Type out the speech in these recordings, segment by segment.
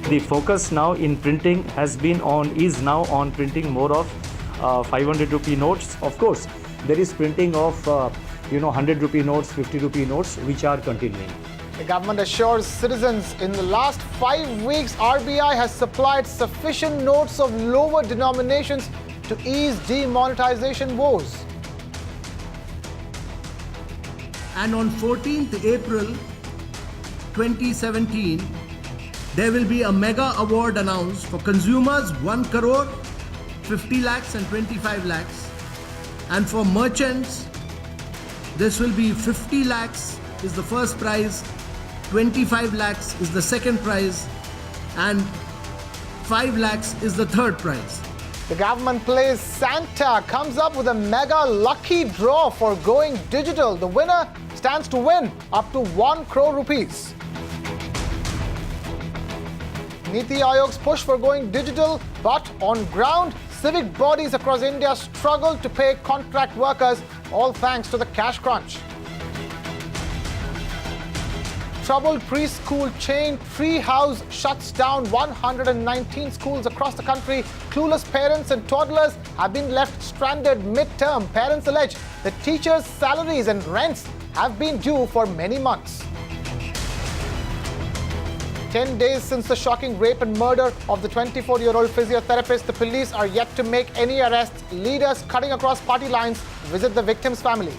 The focus now in printing is now on printing more of 500 rupee notes. Of course, there is printing of 100 rupee notes, 50 rupee notes, which are continuing. The government assures citizens in the last 5 weeks, RBI has supplied sufficient notes of lower denominations to ease demonetization woes. And on 14th April 2017, there will be a mega award announced for consumers 1 crore, 50 lakhs and 25 lakhs. And for merchants, this will be 50 lakhs is the first prize, 25 lakhs is the second prize, and 5 lakhs is the third prize. The government plays Santa, comes up with a mega lucky draw for going digital. The winner stands to win up to 1 crore rupees. Niti Aayog's push for going digital, but on ground, civic bodies across India struggle to pay contract workers, all thanks to the cash crunch. Troubled preschool chain Tree House shuts down 119 schools across the country. Clueless parents and toddlers have been left stranded mid-term. Parents allege that teachers' salaries and rents have been due for many months. 10 days since the shocking rape and murder of the 24-year-old physiotherapist, the police are yet to make any arrests. Leaders cutting across party lines visit the victim's family.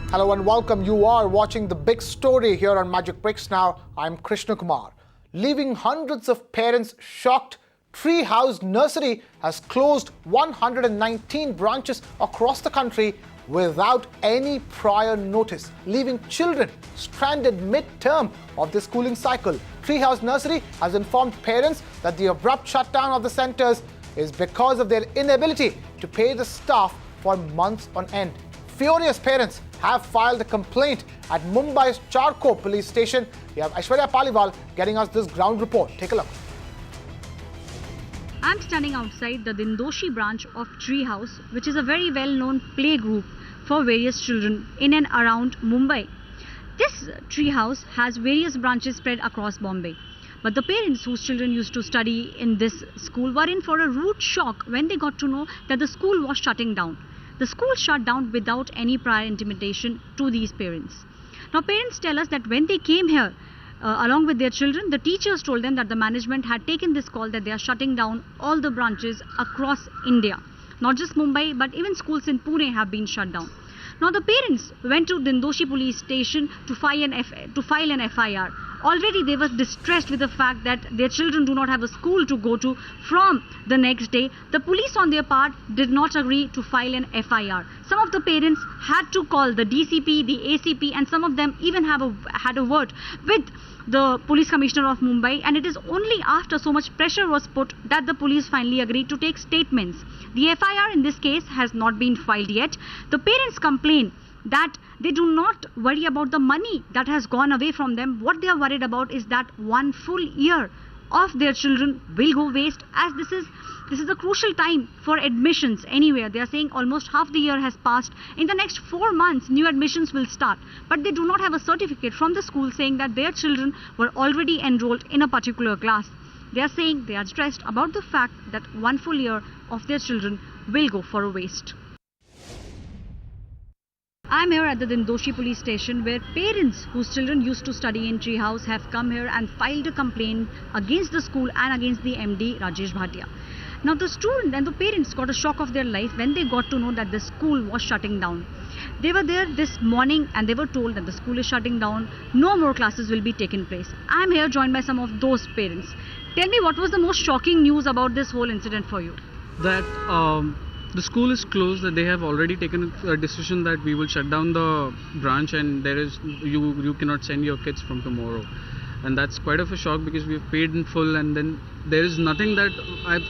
Hello and welcome. You are watching The Big Story here on Magic Bricks Now. I'm Krishna Kumar. Leaving hundreds of parents shocked, Tree House Nursery has closed 119 branches across the country without any prior notice, leaving children stranded mid-term of the schooling cycle. Tree House Nursery has informed parents that the abrupt shutdown of the centers is because of their inability to pay the staff for months on end. Furious parents have filed a complaint at Mumbai's Charco police station. We have Aishwarya Paliwal getting us this ground report. Take a look. I'm standing outside the Dindoshi branch of Tree House, which is a very well-known play group for various children in and around Mumbai. This Tree House has various branches spread across Bombay. But the parents whose children used to study in this school were in for a rude shock when they got to know that the school was shutting down. The school shut down without any prior intimation to these parents. Now, parents tell us that when they came here, along with their children, the teachers told them that the management had taken this call that they are shutting down all the branches across India. Not just Mumbai, but even schools in Pune have been shut down. Now, the parents went to Dindoshi police station to file an FIR. Already they were distressed with the fact that their children do not have a school to go to from the next day. The police on their part did not agree to file an FIR. Some of the parents had to call the DCP, the ACP, and some of them even had a word with the police commissioner of Mumbai, and it is only after so much pressure was put that the police finally agreed to take statements. The FIR in this case has not been filed yet. The parents complain that they do not worry about the money that has gone away from them. What they are worried about is that 1 full year of their children will go waste, as this is a crucial time for admissions anywhere. They are saying almost half the year has passed. In the next 4 months, new admissions will start. But they do not have a certificate from the school saying that their children were already enrolled in a particular class. They are saying they are stressed about the fact that 1 full year of their children will go for a waste. I'm here at the Dindoshi police station, where parents whose children used to study in Tree House have come here and filed a complaint against the school and against the MD, Rajesh Bhatia. Now, the student and the parents got a shock of their life when they got to know that the school was shutting down. They were there this morning and they were told that the school is shutting down, no more classes will be taken place. I'm here joined by some of those parents. Tell me, what was the most shocking news about this whole incident for you? That the school is closed, that they have already taken a decision that we will shut down the branch, and you cannot send your kids from tomorrow. And that's quite of a shock because we've paid in full, and then there is nothing that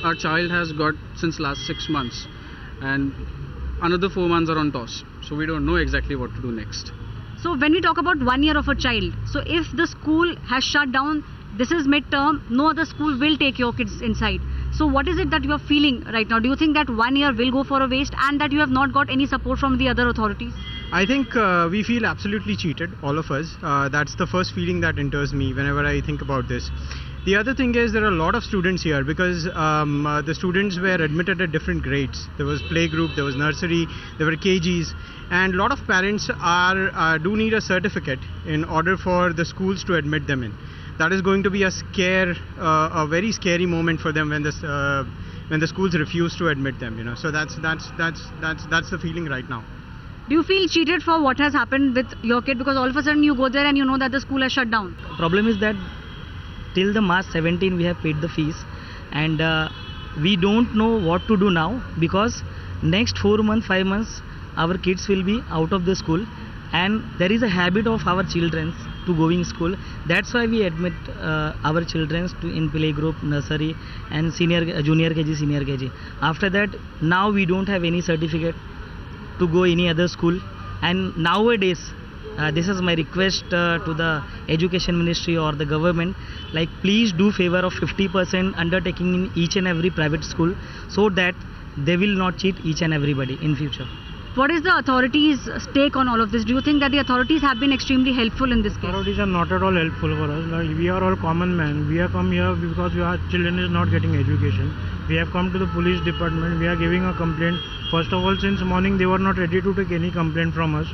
our child has got since last 6 months, and another 4 months are on toss, so we don't know exactly what to do next. So when we talk about 1 year of a child, so if the school has shut down, this is mid-term, no other school will take your kids inside. So what is it that you are feeling right now? Do you think that 1 year will go for a waste and that you have not got any support from the other authorities? I think we feel absolutely cheated, all of us. That's the first feeling that enters me whenever I think about this. The other thing is there are a lot of students here because the students were admitted at different grades. There was playgroup, there was nursery, there were KGs, and a lot of parents do need a certificate in order for the schools to admit them in. That is going to be a very scary moment for them when the schools refuse to admit them. You know, so that's the feeling right now. Do you feel cheated for what has happened with your kid? Because all of a sudden you go there and you know that the school has shut down. Problem is that till the March 17 we have paid the fees, and we don't know what to do now, because next 4 months, 5 months our kids will be out of the school, and there is a habit of our children to going school. That's why we admit our children to in play group, nursery and junior KG, senior KG. After that, now we don't have any certificate to go any other school. And nowadays this is my request to the education ministry or the government, like please do favor of 50% undertaking in each and every private school, so that they will not cheat each and everybody in future. What is the authorities' take on all of this? Do you think that the authorities have been extremely helpful in this case? Authorities are not at all helpful for us. Like, we are all common men. We have come here because our children is not getting education. We have come to the police department. We are giving a complaint. First of all, since morning they were not ready to take any complaint from us.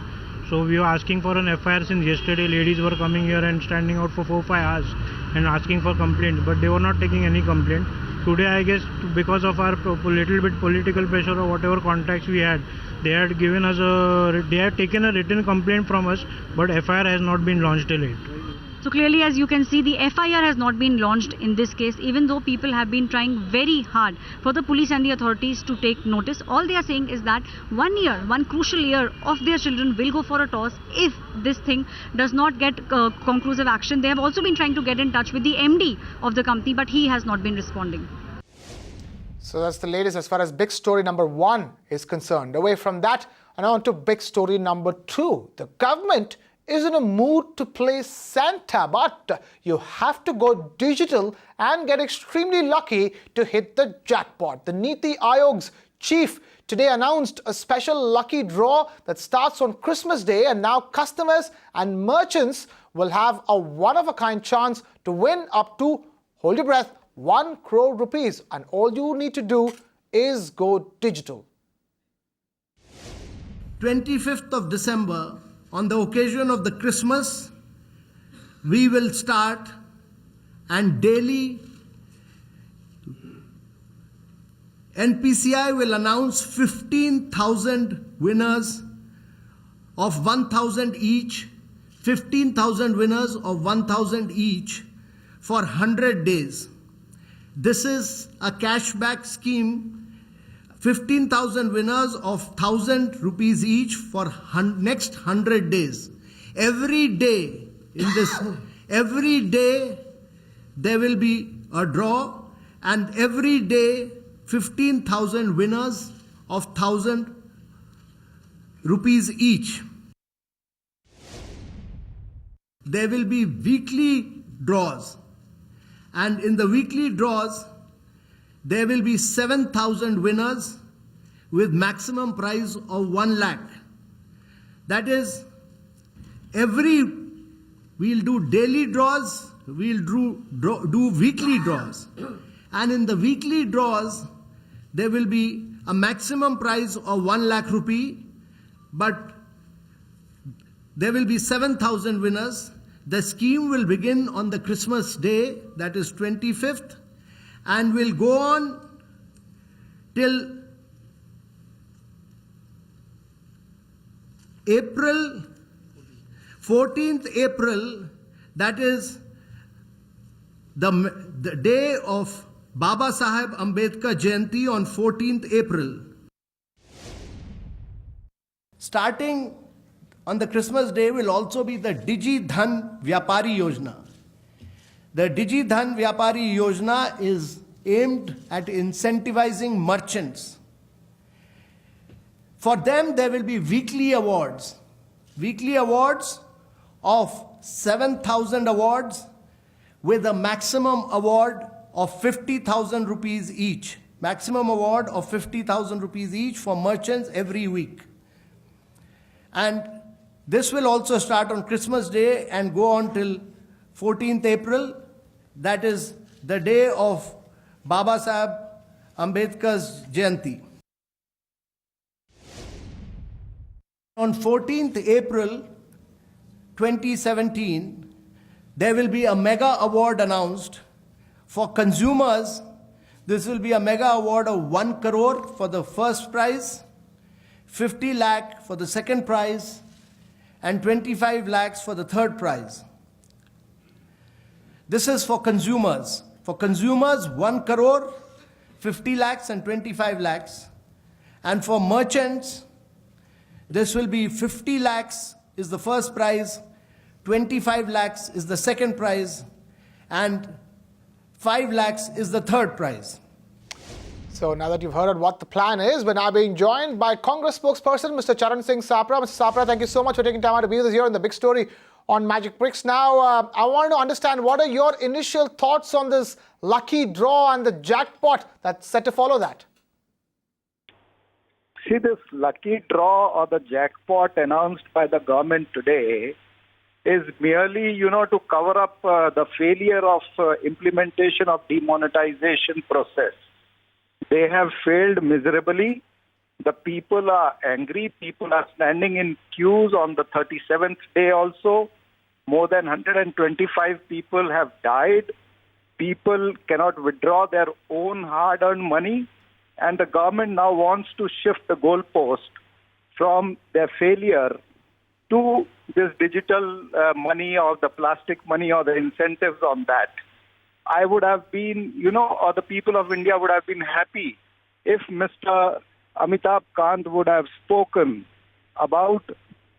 So we were asking for an FIR since yesterday. Ladies were coming here and standing out for 4-5 hours and asking for complaints, but they were not taking any complaint. Today, I guess, because of our little bit political pressure or whatever contacts we had, they had taken a written complaint from us, but FIR has not been launched till yet. So clearly, as you can see, the FIR has not been launched in this case, even though people have been trying very hard for the police and the authorities to take notice. All they are saying is that 1 year, one crucial year of their children will go for a toss if this thing does not get conclusive action. They have also been trying to get in touch with the MD of the company, but he has not been responding. So that's the latest as far as big story number 1 is concerned. Away from that, and on to big story number 2. The government is in a mood to play Santa, but you have to go digital and get extremely lucky to hit the jackpot. The Niti Aayog's chief today announced a special lucky draw that starts on Christmas Day, and now customers and merchants will have a one-of-a-kind chance to win up to, hold your breath, 1 crore rupees, and all you need to do is go digital. 25th of December, on the occasion of the Christmas, we will start, and daily NPCI will announce 15,000 winners of 1,000 each, 15,000 winners of 1,000 each for 100 days. This is a cashback scheme. 15,000 winners of 1,000 rupees each for next 100 days. Every day every day there will be a draw, and every day 15,000 winners of 1,000 rupees each. There will be weekly draws, and in the weekly draws there will be 7,000 winners with maximum prize of 1 lakh. That is, we'll do daily draws, we'll do weekly draws. And in the weekly draws, there will be a maximum prize of 1 lakh rupee, but there will be 7,000 winners. The scheme will begin on the Christmas Day, that is 25th, and will go on till April, 14th April, that is the day of Baba Saheb Ambedkar Jayanti on 14th April. Starting on the Christmas Day will also be the Digi Dhan Vyapari Yojana. The Digi Dhan Vyapari Yojana is aimed at incentivizing merchants. For them, there will be weekly awards of 7,000 awards with a maximum award of 50,000 rupees each. Maximum award of 50,000 rupees each for merchants every week. And this will also start on Christmas Day and go on till 14th April. That is the day of Baba Saheb Ambedkar's Jayanti. On 14th April 2017, there will be a mega award announced for consumers. This will be a mega award of 1 crore for the first prize, 50 lakh for the second prize, and 25 lakhs for the third prize. This is for consumers. For consumers, 1 crore, 50 lakhs and 25 lakhs. And for merchants, this will be 50 lakhs is the first prize, 25 lakhs is the second prize, and 5 lakhs is the third prize. So now that you've heard what the plan is, we're now being joined by Congress spokesperson Mr. Charan Singh Sapra. Mr. Sapra, thank you so much for taking time out to be with us here on the big story on Magic Bricks. Now, I want to understand, what are your initial thoughts on this lucky draw and the jackpot that's set to follow that? See, this lucky draw or the jackpot announced by the government today is merely, to cover up the failure of implementation of demonetization process. They have failed miserably. The people are angry. People are standing in queues on the 37th day also. More than 125 people have died. People cannot withdraw their own hard-earned money. And the government now wants to shift the goalpost from their failure to this digital money or the plastic money or the incentives on that. I would have been, or the people of India would have been happy if Mr. Amitabh Kant would have spoken about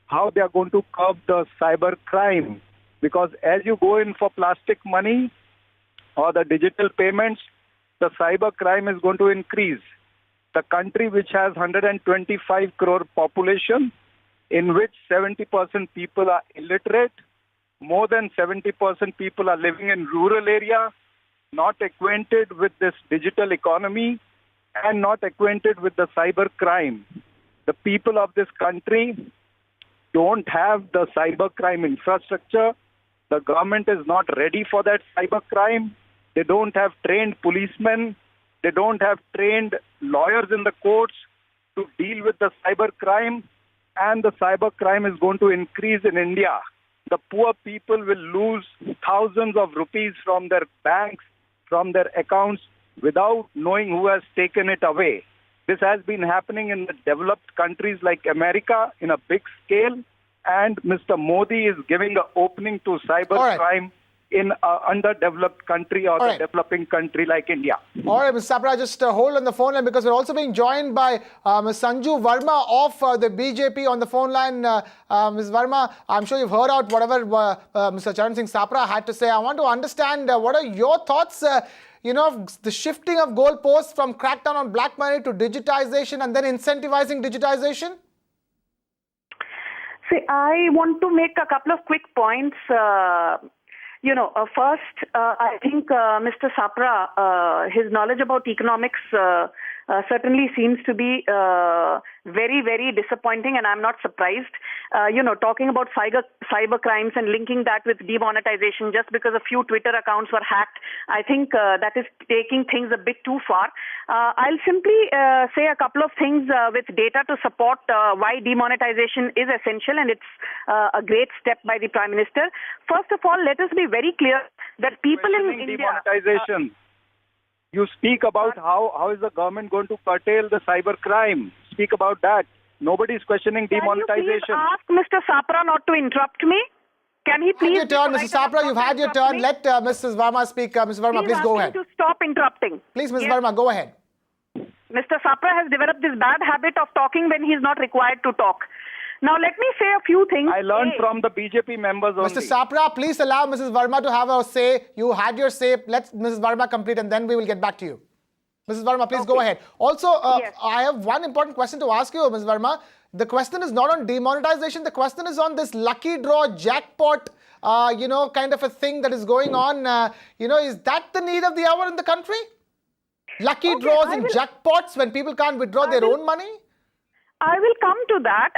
how they are going to curb the cyber crime. Because as you go in for plastic money or the digital payments, the cyber crime is going to increase. The country which has 125 crore population, in which 70% people are illiterate, more than 70% people are living in rural area, not acquainted with this digital economy and not acquainted with the cyber crime. The people of this country don't have the cyber crime infrastructure. The government is not ready for that cyber crime. They don't have trained policemen. They don't have trained lawyers in the courts to deal with the cyber crime. And the cyber crime is going to increase in India. The poor people will lose thousands of rupees from their banks, from their accounts, without knowing who has taken it away. This has been happening in the developed countries like America in a big scale, and Mr. Modi is giving an opening to cyber crime in an underdeveloped country or the developing country like India. All right, Ms. Sapra, just hold on the phone line because we're also being joined by Ms. Sanju Verma of the BJP on the phone line. Ms. Verma, I'm sure you've heard out whatever Mr. Charan Singh Sapra had to say. I want to understand what are your thoughts, the shifting of goalposts from crackdown on black money to digitization and then incentivizing digitization? See, I want to make a couple of quick points. First, I think Mr. Sapra, his knowledge about economics certainly seems to be very, very disappointing, and I'm not surprised. Talking about cyber crimes and linking that with demonetization just because a few Twitter accounts were hacked, I think that is taking things a bit too far. I'll simply say a couple of things with data to support why demonetization is essential, and it's a great step by the Prime Minister. First of all, let us be very clear that people in India... Demonetization. You speak about how is the government going to curtail the cyber crime. Speak about that. Nobody is questioning demonetization. Can you please ask Mr. Sapra not to interrupt me? Can he please... Have your turn, Mrs. Sapra. You've had your turn. Let Mrs. Verma speak. Mrs. Verma, please go ahead. To stop interrupting. Please, Mrs. Verma, go ahead. Mr. Sapra has developed this bad habit of talking when he is not required to talk. Now, let me say a few things. I learned from the BJP members only. Mr. Sapra, please allow Mrs. Verma to have her say. You had your say. Let Mrs. Verma complete and then we will get back to you. Mrs. Verma, please go ahead. Also, yes. I have one important question to ask you, Ms. Verma. The question is not on demonetization. The question is on this lucky draw jackpot kind of a thing that is going on. Is that the need of the hour in the country? Lucky draws and jackpots when people can't withdraw their own money? I will come to that.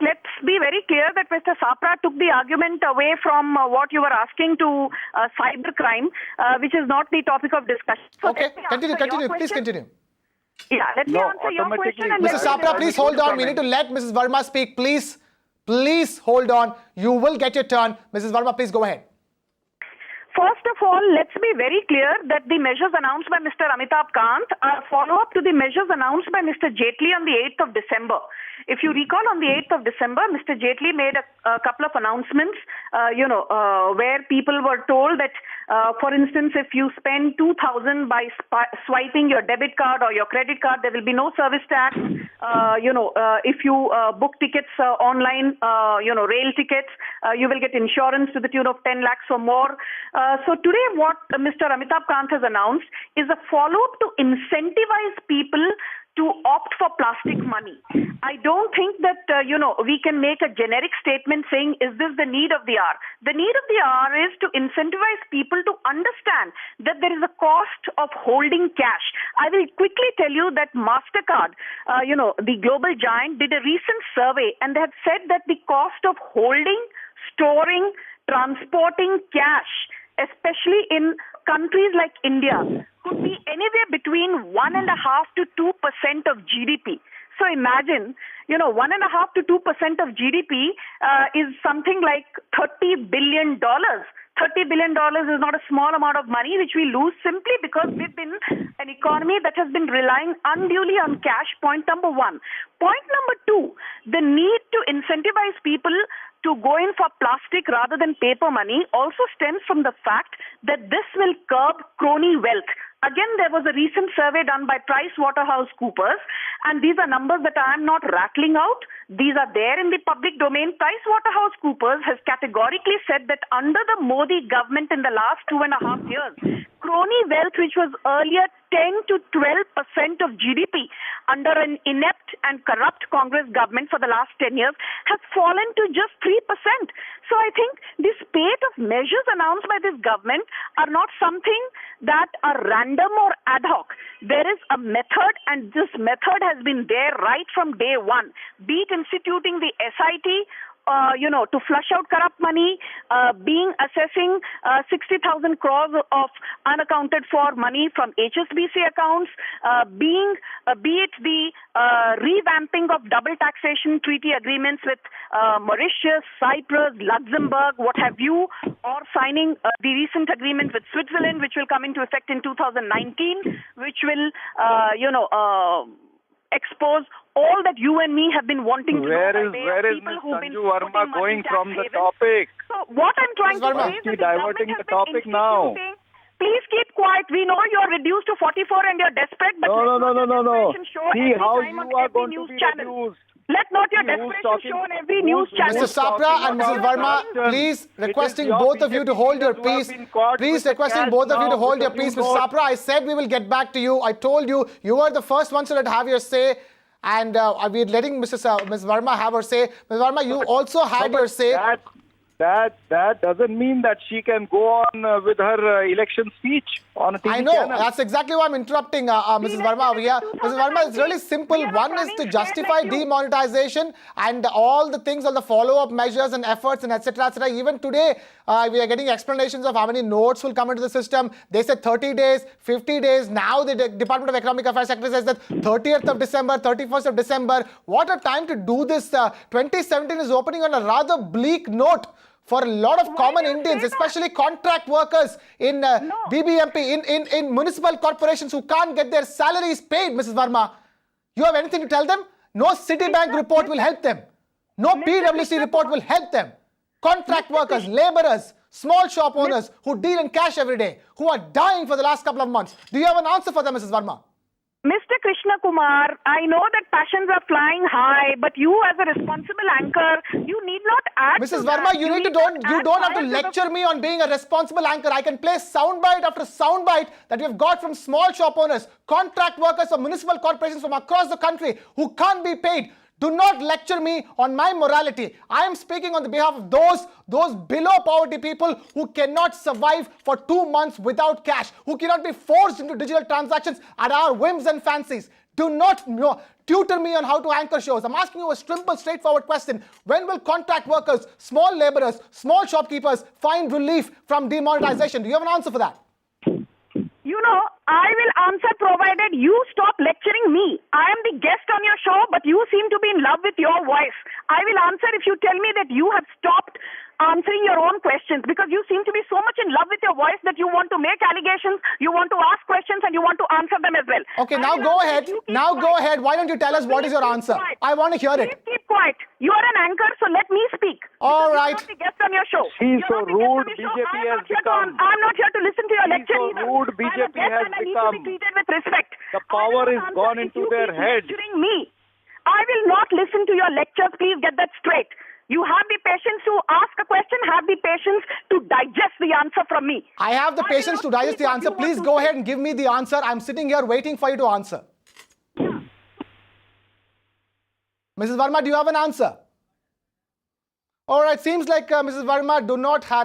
Let's be very clear that Mr. Sapra took the argument away from what you were asking to cybercrime, which is not the topic of discussion. So okay, continue. Please continue. Yeah, let me answer your question. And Mr. Sapra, please hold on. We need to let Mrs. Verma speak. Please hold on. You will get your turn. Mrs. Verma, please go ahead. First of all, let's be very clear that the measures announced by Mr. Amitabh Kant are follow-up to the measures announced by Mr. Jaitley on the 8th of December. If you recall, on the 8th of December, Mr. Jaitley made a couple of announcements, where people were told that, for instance, if you spend 2,000 by swiping your debit card or your credit card, there will be no service tax. If you book tickets online, rail tickets, you will get insurance to the tune of 10 lakhs or more. So today what Mr. Amitabh Kant has announced is a follow-up to incentivize people to opt for plastic money. I don't think that, we can make a generic statement saying, is this the need of the hour? The need of the hour is to incentivize people to understand that there is a cost of holding cash. I will quickly tell you that MasterCard, the global giant, did a recent survey and they have said that the cost of holding, storing, transporting cash, especially in countries like India, could be anywhere between 1.5% to 2% of GDP. So imagine, 1.5% to 2% of GDP is something like $30 billion. $30 billion is not a small amount of money which we lose simply because we've been an economy that has been relying unduly on cash, point number one. Point number two, the need to incentivize people to go in for plastic rather than paper money also stems from the fact that this will curb crony wealth. Again, there was a recent survey done by PricewaterhouseCoopers, and these are numbers that I am not rattling out. These are there in the public domain. PricewaterhouseCoopers has categorically said that under the Modi government in the last 2.5 years, crony wealth, which was earlier 10 to 12% of GDP under an inept and corrupt Congress government for the last 10 years, has fallen to just 3%. So I think this spate of measures announced by this government are not something that are random or ad hoc. There is a method, and this method has been there right from day one, be it instituting the SIT, to flush out corrupt money, assessing 60,000 crores of unaccounted for money from HSBC accounts, be it the revamping of double taxation treaty agreements with Mauritius, Cyprus, Luxembourg, what have you, or signing the recent agreement with Switzerland, which will come into effect in 2019, which will, expose all that you and me have been wanting to know. Where is Ms. Sanju Verma going from the topic? So what I'm trying to say is that diverting the topic now. Please keep quiet. We know you're reduced to 44 and you're desperate, but no. See how you are going to be reduced. Let not your desperation show on every news channel. Mr. Sapra and Mrs. Verma, please requesting both of you to hold your peace. Please requesting both of you to hold your peace. Mr. Sapra, I said we will get back to you. I told you, you were the first ones to have your say. And we're letting Ms. Verma have her say. Ms. Verma, you also had your say. That doesn't mean that she can go on with her election speech on a TV I know. channel. That's exactly why I'm interrupting Mrs. Verma over here. Mrs. Verma, it's really simple. One is to justify demonetization and all the things, all the follow-up measures and efforts and etc. etc. Even today, we are getting explanations of how many notes will come into the system. They said 30 days, 50 days. Now the Department of Economic Affairs Secretary says that 30th of December, 31st of December. What a time to do this. 2017 is opening on a rather bleak note for a lot of common Indians, especially contract workers in BBMP, in municipal corporations who can't get their salaries paid, Mrs. Verma. You have anything to tell them? No Citibank report will help them. No PwC report will help them. Contract workers, laborers, small shop owners who deal in cash every day, who are dying for the last couple of months. Do you have an answer for them, Mrs. Verma? Mr. Krishna Kumar, I know that passions are flying high, but you as a responsible anchor, you need not add Mrs. Verma, you don't have to lecture me on being a responsible anchor. I can play soundbite after soundbite that we have got from small shop owners, contract workers from municipal corporations from across the country who can't be paid. Do not lecture me on my morality. I am speaking on the behalf of those below poverty people who cannot survive for 2 months without cash, who cannot be forced into digital transactions at our whims and fancies. Do not tutor me on how to anchor shows. I'm asking you a simple, straightforward question. When will contract workers, small laborers, small shopkeepers find relief from demonetization? Do you have an answer for that? You know, I will answer provided you stop lecturing me. I am the guest on your show, but you seem to be in love with your voice. I will answer if you tell me that you have stopped answering your own questions, because you seem to be so much in love with your voice that you want to make allegations, you want to ask questions, and you want to answer them as well. Okay, now go ahead. Now go ahead. Why don't you tell us what is your answer? I want to hear it. Please keep quiet. You are an anchor, so let me speak. All right. You're not the guest on your show. He's so rude, You're not the guest on BJP your has show. become. I'm not here to listen to your He's lecture so either. rude, I'm a BJP guest has and I need to become. be treated with respect. The power I will is answer gone if into you their keep head. lecturing me. I will not listen to your lectures. Please get that straight. You have the patience to ask a question, have the patience to digest the answer from me. I have the patience to digest the answer. Please go ahead and give me the answer. I'm sitting here waiting for you to answer. Mrs. Verma, do you have an answer? All right, seems like Mrs. Verma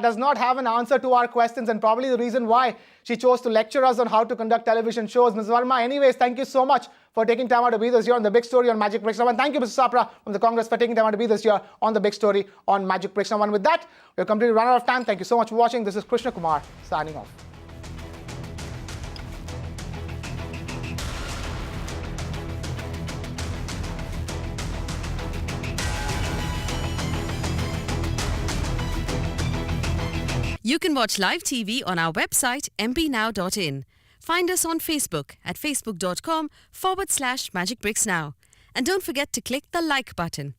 does not have an answer to our questions, and probably the reason why she chose to lecture us on how to conduct television shows. Mrs. Verma, anyways, thank you so much for taking time out to be with us here on The Big Story on Magic Breaks Now. And thank you, Mr. Sapra from the Congress, for taking time out to be with us here on The Big Story on Magic Breaks Now. And with that, we're completely run out of time. Thank you so much for watching. This is Krishna Kumar signing off. You can watch live TV on our website mpnow.in. Find us on Facebook at facebook.com/magicbricksnow. And don't forget to click the like button.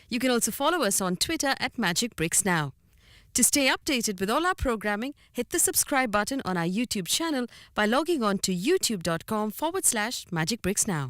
You can also follow us on Twitter at magicbricksnow. To stay updated with all our programming, hit the subscribe button on our YouTube channel by logging on to youtube.com/magicbricksnow.